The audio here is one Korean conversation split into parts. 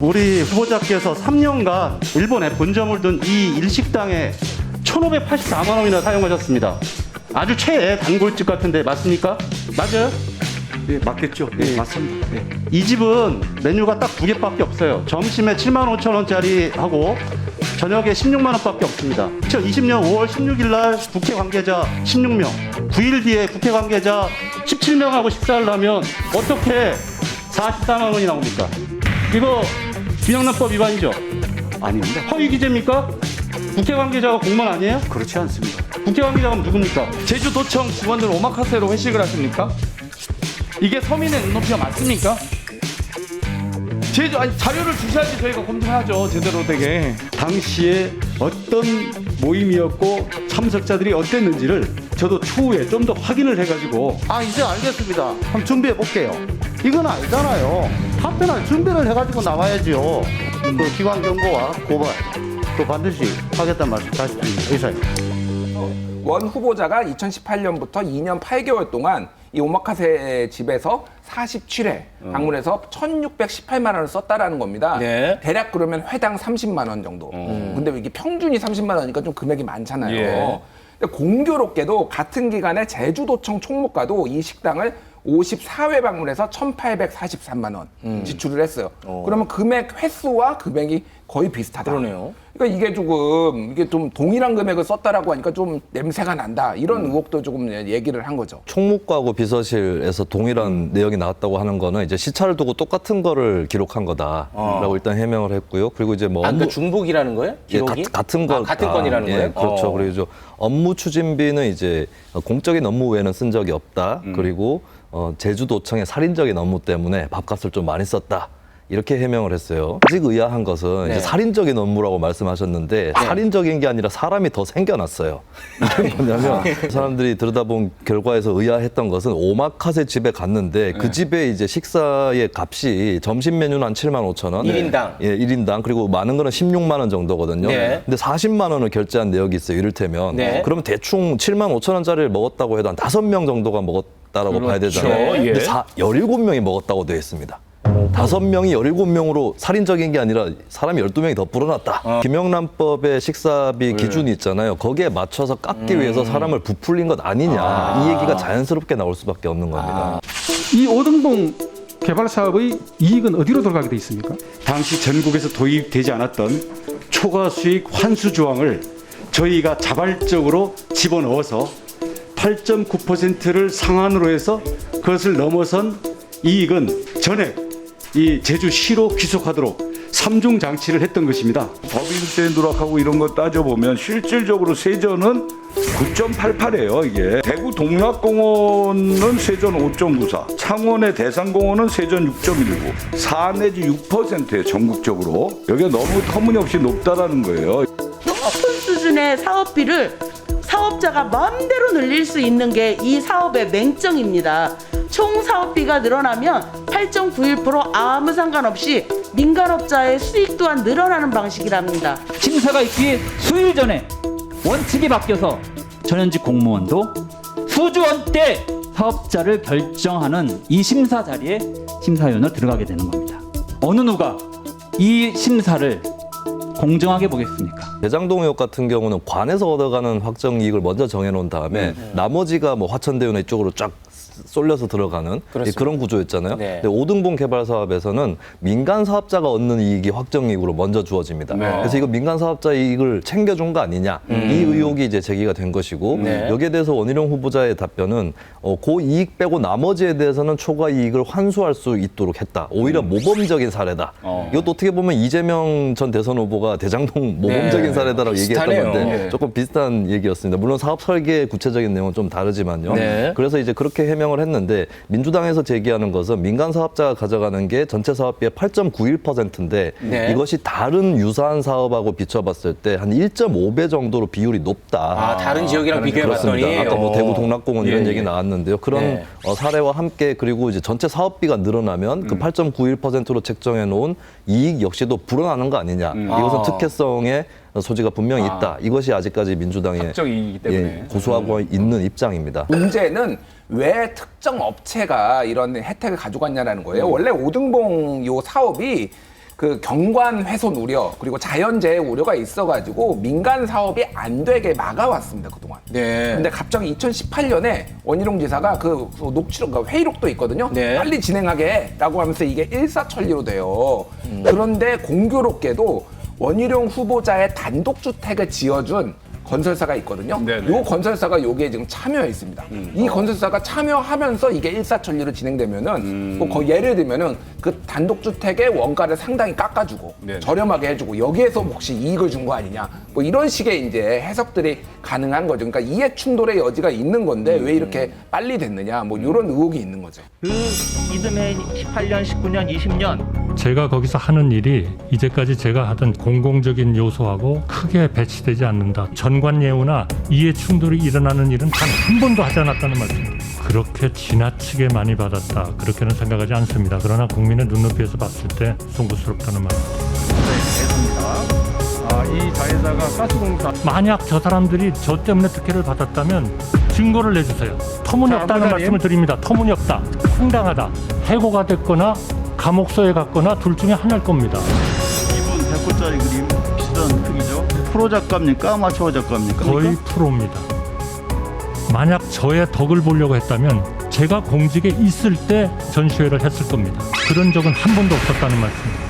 우리 후보자께서 3년간 일본에 본점을 둔 이 일식당에 1,584만 원이나 사용하셨습니다. 아주 최애 단골집 같은데 맞습니까? 맞아요? 네, 맞겠죠. 네, 맞습니다. 네. 이 집은 메뉴가 딱 두 개밖에 없어요. 점심에 75,000원짜리 하고 저녁에 16만 원밖에 없습니다. 2020년 5월 16일 날 국회 관계자 16명, 9일 뒤에 국회 관계자 17명하고 식사를 하면 어떻게 44만 원이 나옵니까? 이거 비영란법 위반이죠? 아닙니다. 허위 기재입니까? 국회 관계자가 공무원 아니에요? 그렇지 않습니다. 국회 관계자가 누굽니까? 제주도청 직원들 오마카세로 회식을 하십니까? 이게 서민의 눈높이가 맞습니까? 아니, 자료를 주셔야지 저희가 검증하죠, 제대로 되게. 당시에 어떤 모임이었고 참석자들이 어땠는지를 저도 추후에 좀 더 확인을 해가지고 이제 알겠습니다. 한번 준비해 볼게요. 이건 아니잖아요. 답변할 준비를 해가지고 나와야죠. 그 기관 경고와 고발, 그 반드시 하겠다는 말씀 다시 드립니다. 이사님. 원 후보자가 2018년부터 2년 8개월 동안 이 오마카세 집에서 47회 방문해서 1,618만 원을 썼다라는 겁니다. 네. 대략 그러면 회당 30만 원 정도. 근데 이게 평균이 30만 원이니까 좀 금액이 많잖아요. 예. 근데 공교롭게도 같은 기간에 제주도청 총무과도 이 식당을 54회 방문해서 1,843만 원 지출을 했어요. 그러면 금액 횟수와 금액이 거의 비슷하다. 그러네요. 그러니까 이게 좀 동일한 금액을 썼다라고 하니까 좀 냄새가 난다. 이런 의혹도 조금 얘기를 한 거죠. 총무과하고 비서실에서 동일한 내용이 나왔다고 하는 거는 이제 시차를 두고 똑같은 거를 기록한 거다라고 일단 해명을 했고요. 그리고 이제 뭐 그 중복이라는 거예요? 기록이? 같은 거 같은 건이라는 예, 거예요? 그렇죠. 그리고 이제 업무 추진비는 이제 공적인 업무 외에는 쓴 적이 없다. 그리고 제주도청의 살인적인 업무 때문에 밥값을 좀 많이 썼다. 이렇게 해명을 했어요. 아직 의아한 것은 네. 이제 살인적인 업무라고 말씀하셨는데 살인적인 게 아니라 사람이 더 생겨났어요. 이게 뭐냐면 사람들이 들여다본 결과에서 의아했던 것은 오마카세 집에 갔는데 그 집에 이제 식사의 값이 점심 메뉴는 한 7만 5천 원. 1인당. 예, 1인당. 그리고 많은 거는 16만 원 정도거든요. 네. 근데 40만 원을 결제한 내역이 있어요. 이를테면. 네. 그러면 대충 7만 5천 원짜리를 먹었다고 해도 한 5명 정도가 먹었다라고 봐야 되잖아요. 예. 근데 17명이 먹었다고 되어 있습니다. 5명이 17명으로 살인적인 게 아니라 사람이 12명이 더 불어났다. 김영란법의 식사비 기준이 있잖아요. 거기에 맞춰서 깎기 위해서 사람을 부풀린 것 아니냐. 이 얘기가 자연스럽게 나올 수밖에 없는 겁니다. 이 오등동 개발 사업의 이익은 어디로 돌아가게 돼 있습니까? 당시 전국에서 도입되지 않았던 초과 수익 환수 조항을 저희가 자발적으로 집어넣어서 8.9%를 상한으로 해서 그것을 넘어선 이익은 전액 이 제주시로 귀속하도록 3중 장치를 했던 것입니다. 법인세 누락하고 이런 거 따져보면 실질적으로 세전은 9.88이에요. 이게 대구 동락공원은 세전 5.94, 창원의 대산공원은 세전 6.19, 4 내지 6%예요. 전국적으로. 여기가 너무 터무니없이 높다라는 거예요. 높은 수준의 사업비를 사업자가 마음대로 늘릴 수 있는 게 이 사업의 맹점입니다. 총 사업비가 늘어나면 8.91% 아무 상관없이 민간업자의 수익 또한 늘어나는 방식이랍니다. 심사가 있기 수일 전에 원칙이 바뀌어서 전현직 공무원도 수주원대 사업자를 결정하는 이 심사 자리에 심사위원으로 들어가게 되는 겁니다. 어느 누가 이 심사를 공정하게 보겠습니까? 대장동 의혹 같은 경우는 관에서 얻어가는 확정 이익을 먼저 정해놓은 다음에 나머지가 뭐 화천대유나 이쪽으로 쫙 쏠려서 들어가는 그런 구조였잖아요. 네. 근데 오등봉 개발 사업에서는 민간 사업자가 얻는 이익이 확정 이익으로 먼저 주어집니다. 그래서 이거 민간 사업자 이익을 챙겨준 거 아니냐 이 의혹이 이제 제기가 된 것이고 여기에 대해서 원희룡 후보자의 답변은 그 이익 빼고 나머지에 대해서는 초과 이익을 환수할 수 있도록 했다. 오히려 모범적인 사례다. 이것도 어떻게 보면 이재명 전 대선 후보가 대장동 모범적인 사례다라고 얘기했던 비슷하네요. 건데 조금 비슷한 얘기였습니다. 물론 사업 설계 구체적인 내용은 좀 다르지만요. 그래서 이제 그렇게 해명을 했는데 민주당에서 제기하는 것은 민간 사업자가 가져가는 게 전체 사업비의 8.91%인데 이것이 다른 유사한 사업하고 비춰봤을 때 한 1.5배 정도로 비율이 높다. 다른 지역이랑 비교해봤더니. 그렇습니다. 아까 뭐 대구 동락공원 이런 얘기 나왔는데요. 그런 사례와 함께 그리고 이제 전체 사업비가 늘어나면 그 8.91%로 책정해 놓은 이익 역시도 불어나는 거 아니냐. 이것은 특혜성의 소지가 분명히 있다. 이것이 아직까지 민주당의 확정이기 때문에. 고수하고 있는 입장입니다. 문제는 왜 특정 업체가 이런 혜택을 가져갔냐라는 거예요. 원래 오등봉 요 사업이 그 경관 훼손 우려 그리고 자연재해 우려가 있어가지고 민간 사업이 안 되게 막아왔습니다 그동안. 네. 근데 갑자기 2018년에 원희룡 지사가 그 녹취록, 그러니까 회의록도 있거든요. 네. 빨리 진행하게라고 하면서 이게 일사천리로 돼요. 그런데 공교롭게도 원희룡 후보자의 단독주택을 지어준 건설사가 있거든요. 이 건설사가 여기에 지금 참여해 있습니다. 이 건설사가 참여하면서 이게 일사천리로 진행되면은 뭐 예를 들면은 그 단독주택의 원가를 상당히 깎아주고 저렴하게 해주고 여기에서 혹시 이익을 준 거 아니냐 뭐 이런 식의 이제 해석들이 가능한 거죠. 그러니까 이해 충돌의 여지가 있는 건데 왜 이렇게 빨리 됐느냐 뭐 이런 의혹이 있는 거죠. 그 이듬해 18년, 19년, 20년 제가 거기서 하는 일이 이제까지 제가 하던 공공적인 요소하고 크게 배치되지 않는다. 전관예우나 이해 충돌이 일어나는 일은 단 한 번도 하지 않았다는 말씀입니다. 그렇게 지나치게 많이 받았다. 그렇게는 생각하지 않습니다. 그러나 국민의 눈높이에서 봤을 때 송구스럽다는 말입니다. 이 자회사가 가스공사 만약 저 사람들이 저 때문에 특혜를 받았다면 증거를 내주세요. 터무니없다는 말씀을 드립니다. 터무니없다. 황당하다. 해고가 됐거나 감옥소에 갔거나 둘 중에 하나일 겁니다. 이분 100호짜리 그림 비슷한 크기죠? 프로 작가입니까? 아마추어 작가입니까? 거의 프로입니다. 만약 저의 덕을 보려고 했다면 제가 공직에 있을 때 전시회를 했을 겁니다. 그런 적은 한 번도 없었다는 말씀입니다.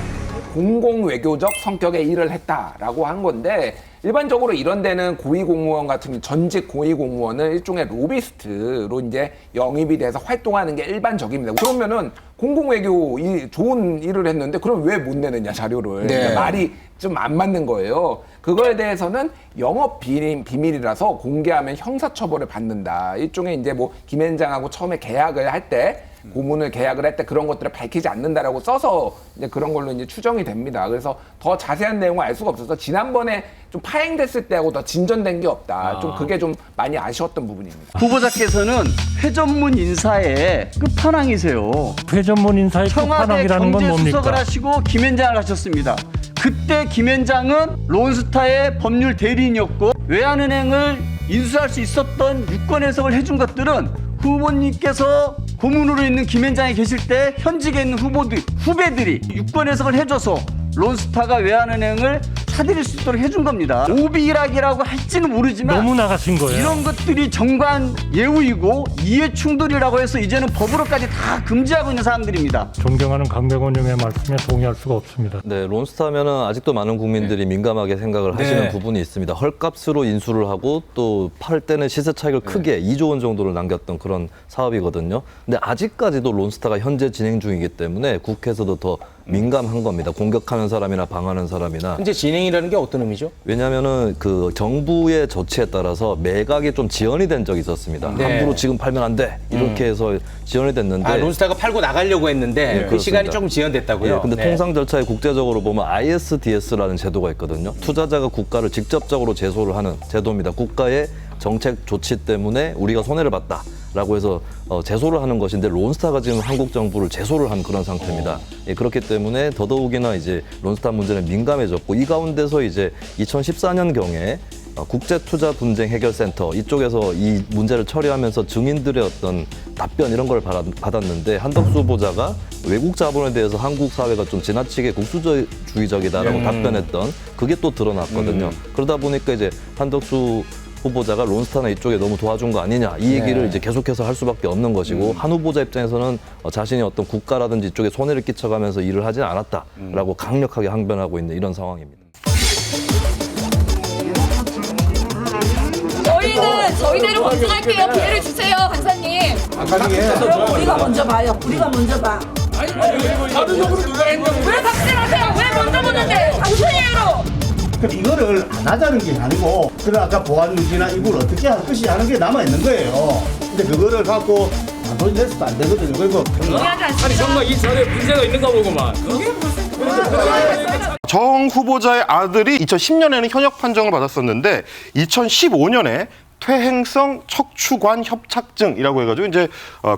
공공외교적 성격의 일을 했다라고 한 건데 일반적으로 이런 데는 고위공무원 같은 전직 고위공무원은 일종의 로비스트로 이제 영입이 돼서 활동하는 게 일반적입니다. 그러면은 공공외교 좋은 일을 했는데 그럼 왜 못 내느냐 자료를. 그러니까 말이 좀 안 맞는 거예요. 그거에 대해서는 영업 비밀이라서 공개하면 형사처벌을 받는다. 일종의 이제 뭐 김앤장하고 처음에 계약을 할 때 고문을 계약을 할 때 그런 것들을 밝히지 않는다라고 써서 이제 그런 걸로 이제 추정이 됩니다. 그래서 더 자세한 내용을 알 수가 없어서 지난번에 좀 파행됐을 때하고 더 진전된 게 없다. 좀 그게 좀 많이 아쉬웠던 부분입니다. 후보자께서는 회전문 인사의 끝판왕이세요. 회전문 인사의 청와대 끝판왕이라는 건 경제수석을 뭡니까? 하시고 김앤장을 하셨습니다. 그때 김앤장은 론스타의 법률 대리인이었고 외환은행을 인수할 수 있었던 유권 해석을 해준 것들은 후보님께서 고문으로 있는 김앤장에 계실 때 현직에 있는 후배들이 유권 해석을 해줘서 론스타가 외환은행을 사들일 수 있도록 해준 겁니다. 오비락이라고 할지는 모르지만 너무 나가신 거예요. 이런 것들이 정관 예우이고 이해 충돌이라고 해서 이제는 법으로까지 다 금지하고 있는 사람들입니다. 존경하는 강백원 의원의 말씀에 동의할 수가 없습니다. 네, 론스타면은 아직도 많은 국민들이 민감하게 생각을 하시는 부분이 있습니다. 헐값으로 인수를 하고 또 팔 때는 시세 차익을 크게 2조 원 정도를 남겼던 그런 사업이거든요. 근데 아직까지도 론스타가 현재 진행 중이기 때문에 국회에서도 더 민감한 겁니다. 공격하는 사람이나 방하는 사람이나. 현재 진행이라는 게 어떤 의미죠? 왜냐하면은 그 정부의 조치에 따라서 매각이 좀 지연이 된 적이 있었습니다. 네. 함부로 지금 팔면 안 돼. 이렇게 해서 지연이 됐는데. 론스타가 팔고 나가려고 했는데 그 시간이 조금 지연됐다고요? 예, 근데 통상 절차에 국제적으로 보면 ISDS라는 제도가 있거든요. 투자자가 국가를 직접적으로 제소를 하는 제도입니다. 국가의 정책 조치 때문에 우리가 손해를 봤다라고 해서 제소를 하는 것인데 론스타가 지금 한국 정부를 제소를 한 그런 상태입니다. 예, 그렇기 때문에 더더욱이나 이제 론스타 문제는 민감해졌고 이 가운데서 이제 2014년경에 국제투자분쟁해결센터 이쪽에서 이 문제를 처리하면서 증인들의 어떤 답변 이런 걸 받았는데 한덕수 후보자가 외국 자본에 대해서 한국 사회가 좀 지나치게 국수주의적이다라고 답변했던 그게 또 드러났거든요. 그러다 보니까 이제 한덕수 후보자가 론스타나 이쪽에 너무 도와준 거 아니냐 이 얘기를 이제 계속해서 할 수밖에 없는 것이고 한 후보자 입장에서는 자신이 어떤 국가라든지 이쪽에 손해를 끼쳐가면서 일을 하진 않았다라고 강력하게 항변하고 있는 이런 상황입니다. 저희는 저희대로 검증할게요. 기회를 주세요, 판사님. 그럼 우리가 먼저 봐요. 우리가 먼저 봐. 자료적으로 누가 했냐고. 왜 박제하세요? 왜 먼저 보는데? 당신이에요. 이거를 안 하자는 게 아니고 그래 아까 보안 유지나 이걸 어떻게 할 것이 하는 게 남아 있는 거예요. 근데 그거를 갖고 돈 내서도 안 되거든요. 그리고 아니 정말 이 자료에 문제가 있는가 보구만. 정 후보자의 아들이 2010년에는 현역 판정을 받았었는데 2015년에 퇴행성 척추관 협착증이라고 해가지고 이제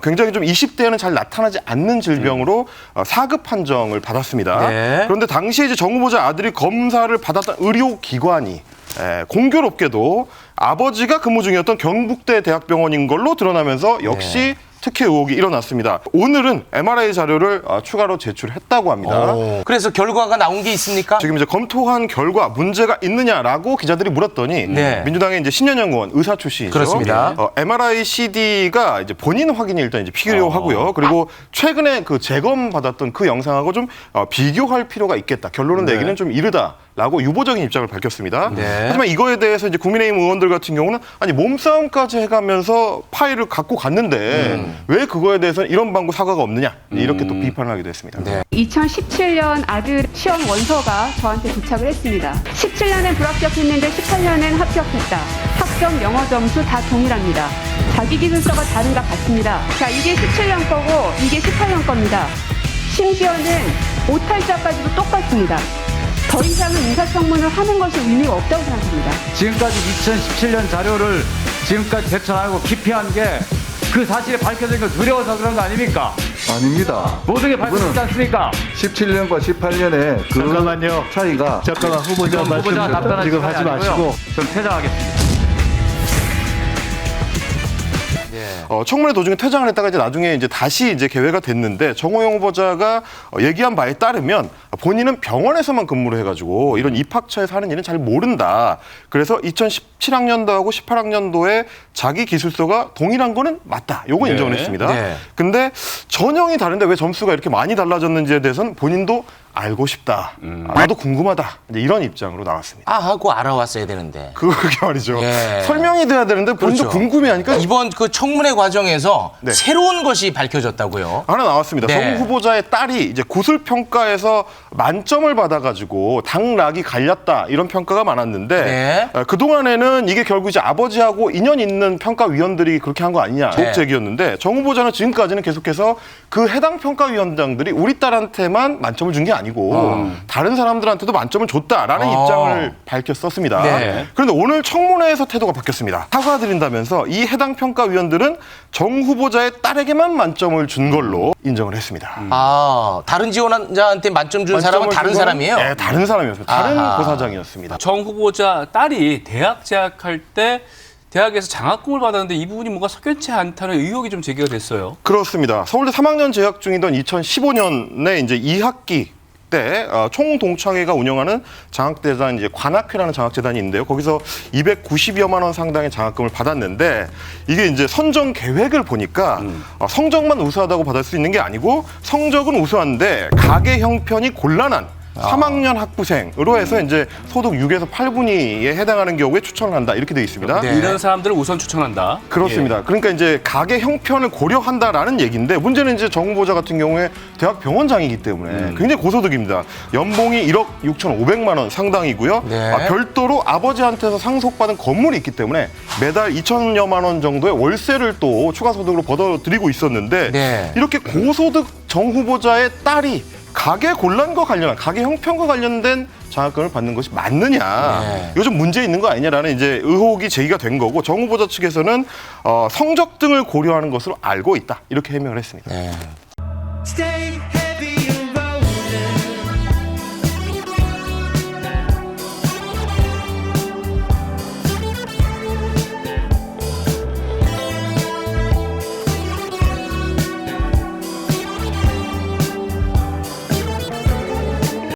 굉장히 좀 20대에는 잘 나타나지 않는 질병으로 4급 판정을 받았습니다. 네. 그런데 당시에 이제 정 후보자 아들이 검사를 받았던 의료기관이 공교롭게도 아버지가 근무 중이었던 경북대 대학병원인 걸로 드러나면서 역시 특혜 의혹이 일어났습니다. 오늘은 MRI 자료를 추가로 제출했다고 합니다. 그래서 결과가 나온 게 있습니까? 지금 이제 검토한 결과 문제가 있느냐라고 기자들이 물었더니 민주당의 이제 신년영 의원 의사 출신이죠. 그렇습니다. MRI CD가 이제 본인 확인이 일단 이제 필요하고요. 그리고 최근에 그 재검 받았던 그 영상하고 좀 비교할 필요가 있겠다. 결론은 내기는 좀 이르다라고 유보적인 입장을 밝혔습니다. 하지만 이거에 대해서 이제 국민의힘 의원들 같은 경우는 아니 몸싸움까지 해가면서 파일을 갖고 갔는데 왜 그거에 대해서는 이런 방구 사과가 없느냐 이렇게 또 비판을 하기도 했습니다. 2017년 아들 시험 원서가 저한테 도착을 했습니다. 17년엔 불합격했는데 18년엔 합격했다. 학점 영어 점수 다 동일합니다. 자기 기술서가 다른가 같습니다. 자, 이게 17년 거고 이게 18년 겁니다. 심지어는 오탈자까지도 똑같습니다. 더 이상은 인사청문을 하는 것이 의미가 없다고 생각합니다. 지금까지 2017년 자료를 지금까지 제출하고 기피한 게 그 사실이 밝혀진 걸 두려워서 그런 거 아닙니까? 아닙니다. 모든 게 밝혀지지 않습니까? 17년과 18년의 그 잠깐만요. 차이가 잠깐만 후보자 말씀 답변할 지금 시간이 하지 마시고 아니고요. 좀 퇴장하겠습니다. 청문회 도중에 퇴장을 했다가 이제 나중에 이제 다시 이제 개회가 됐는데 정호영 후보자가 얘기한 바에 따르면 본인은 병원에서만 근무를 해가지고 이런 입학처에서 하는 일은 잘 모른다. 그래서 2017학년도하고 18학년도에 자기 기술서가 동일한 거는 맞다. 요거 인정을 했습니다. 근데 전형이 다른데 왜 점수가 이렇게 많이 달라졌는지에 대해서는 본인도 알고 싶다. 나도 궁금하다. 이제 이런 입장으로 나왔습니다. 하고 알아왔어야 되는데. 그게 말이죠. 설명이 돼야 되는데 본인도 궁금해하니까 이번 그 청문회 과정에서 새로운 것이 밝혀졌다고요. 하나 나왔습니다. 정 후보자의 딸이 이제 구술평가에서 만점을 받아가지고 당락이 갈렸다 이런 평가가 많았는데 그동안에는 이게 결국 이제 아버지하고 인연 있는 평가위원들이 그렇게 한 거 아니냐 의혹 제기였는데 정 후보자는 지금까지는 계속해서 그 해당 평가위원장들이 우리 딸한테만 만점을 준 게 아니고 다른 사람들한테도 만점을 줬다라는 입장을 밝혔었습니다. 그런데 오늘 청문회에서 태도가 바뀌었습니다. 사과드린다면서 이 해당 평가위원들은 정 후보자의 딸에게만 만점을 준 걸로 인정을 했습니다. 다른 지원자한테 만점 준 사람은 다른 사람이에요? 네, 다른 사람이었습니다. 다른 고사장이었습니다. 정 후보자 딸이 대학 재학할 때 대학에서 장학금을 받았는데 이 부분이 뭔가 석연치 않다는 의혹이 좀 제기가 됐어요. 그렇습니다. 서울대 3학년 재학 중이던 2015년에 이제 2학기 때 총동창회가 운영하는 장학재단 이제 관학회라는 장학재단이 있는데요. 거기서 290여만 원 상당의 장학금을 받았는데 이게 이제 선정 계획을 보니까 성적만 우수하다고 받을 수 있는 게 아니고 성적은 우수한데 가계 형편이 곤란한 3학년 학부생으로 해서 이제 소득 6에서 8분위에 해당하는 경우에 추천을 한다 이렇게 되어 있습니다. 이런 사람들을 우선 추천한다. 그렇습니다. 그러니까 이제 가계 형편을 고려한다라는 얘기인데 문제는 이제 정 후보자 같은 경우에 대학 병원장이기 때문에 굉장히 고소득입니다. 연봉이 1억 6,500만 원 상당이고요. 별도로 아버지한테서 상속받은 건물이 있기 때문에 매달 2천여만 원 정도의 월세를 또 추가 소득으로 벌어들이고 있었는데 이렇게 고소득 정 후보자의 딸이 가계 곤란과 관련한 가계 형편과 관련된 장학금을 받는 것이 맞느냐 요즘 문제 있는 거 아니냐라는 이제 의혹이 제기가 된 거고 정 후보자 측에서는 성적 등을 고려하는 것으로 알고 있다 이렇게 해명을 했습니다.